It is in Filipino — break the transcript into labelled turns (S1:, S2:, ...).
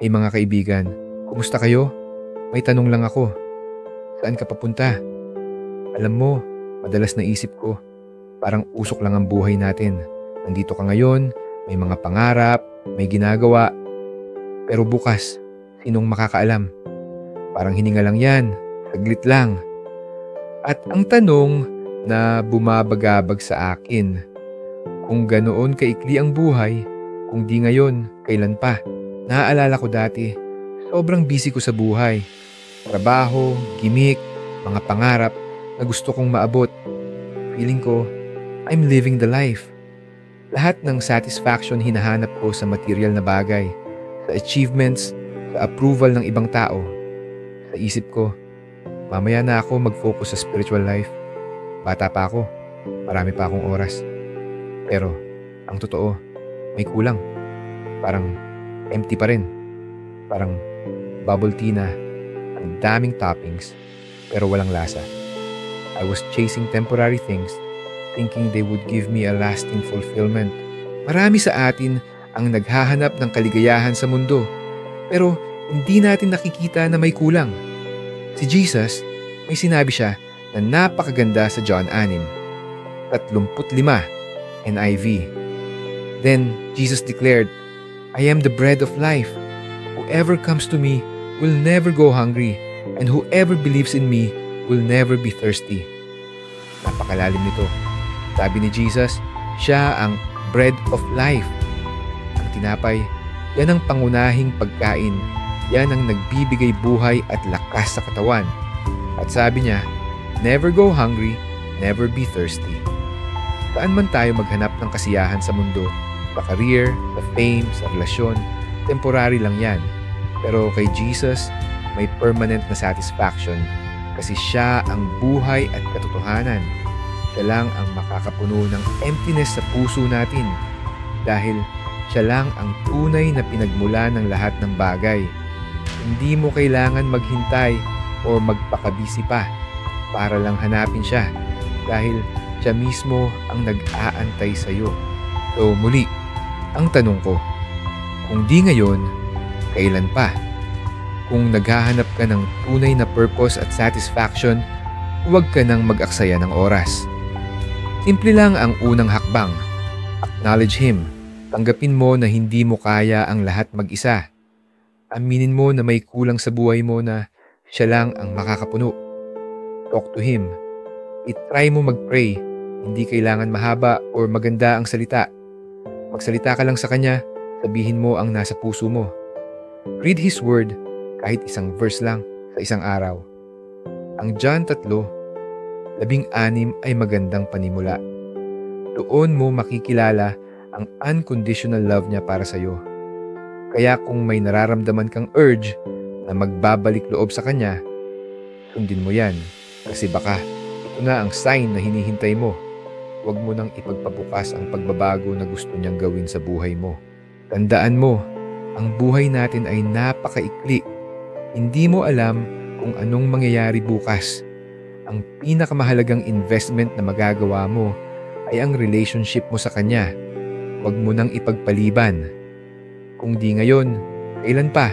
S1: Hey mga kaibigan, kumusta kayo? May tanong lang ako. Saan ka papunta? Alam mo, madalas naisip ko, parang usok lang ang buhay natin. Nandito ka ngayon, may mga pangarap, may ginagawa. Pero bukas, sinong makakaalam? Parang hininga lang yan, saglit lang. At ang tanong na bumabagabag sa akin, kung ganoon kaikli ang buhay, kung di ngayon, kailan pa? Naaalala ko dati, sobrang busy ko sa buhay. Trabaho, gimik, mga pangarap na gusto kong maabot. Feeling ko, I'm living the life. Lahat ng satisfaction hinahanap ko sa material na bagay, sa achievements, sa approval ng ibang tao. Sa isip ko, mamaya na ako mag-focus sa spiritual life. Bata pa ako, marami pa akong oras. Pero, ang totoo, may kulang. Parang empty pa rin. Parang bubble tea na ang daming toppings pero walang lasa. I was chasing temporary things thinking they would give me a lasting fulfillment. Marami sa atin ang naghahanap ng kaligayahan sa mundo pero hindi natin nakikita na may kulang. Si Jesus, may sinabi siya na napakaganda sa John 6:35 NIV. Then Jesus declared, I am the bread of life. Whoever comes to me will never go hungry, and whoever believes in me will never be thirsty. Napakalalim nito. Sabi ni Jesus, siya ang bread of life. Ang tinapay, yan ang pangunahing pagkain. Yan ang nagbibigay buhay at lakas sa katawan. At sabi niya, never go hungry, never be thirsty. Saan man tayo maghanap ng kasiyahan sa mundo, sa career, sa fame, sa relasyon, temporary lang yan. Pero kay Jesus, may permanent na satisfaction kasi siya ang buhay at katotohanan. Siya lang ang makakapuno ng emptiness sa puso natin dahil siya lang ang tunay na pinagmula ng lahat ng bagay. Hindi mo kailangan maghintay o magpakabisi pa para lang hanapin siya dahil siya mismo ang nag-aantay sa iyo. So muli, ang tanong ko, kung di ngayon, kailan pa? Kung naghahanap ka ng tunay na purpose at satisfaction, huwag ka nang mag-aksaya ng oras. Simple lang ang unang hakbang. Acknowledge Him. Tanggapin mo na hindi mo kaya ang lahat mag-isa. Aminin mo na may kulang sa buhay mo na siya lang ang makakapuno. Talk to Him. I-try mo mag-pray. Hindi kailangan mahaba or maganda ang salita. Magsalita ka lang sa Kanya, sabihin mo ang nasa puso mo. Read His Word kahit isang verse lang sa isang araw. Ang John 3:16 ay magandang panimula. Doon mo makikilala ang unconditional love niya para sa iyo. Kaya kung may nararamdaman kang urge na magbabalik loob sa Kanya, sundin mo yan kasi baka ito na ang sign na hinihintay mo. Huwag mo nang ipagpabukas ang pagbabago na gusto niyang gawin sa buhay mo. Tandaan mo, ang buhay natin ay napakaikli. Hindi mo alam kung anong mangyayari bukas. Ang pinakamahalagang investment na magagawa mo ay ang relationship mo sa Kanya. Huwag mo nang ipagpaliban. Kung di ngayon, kailan pa?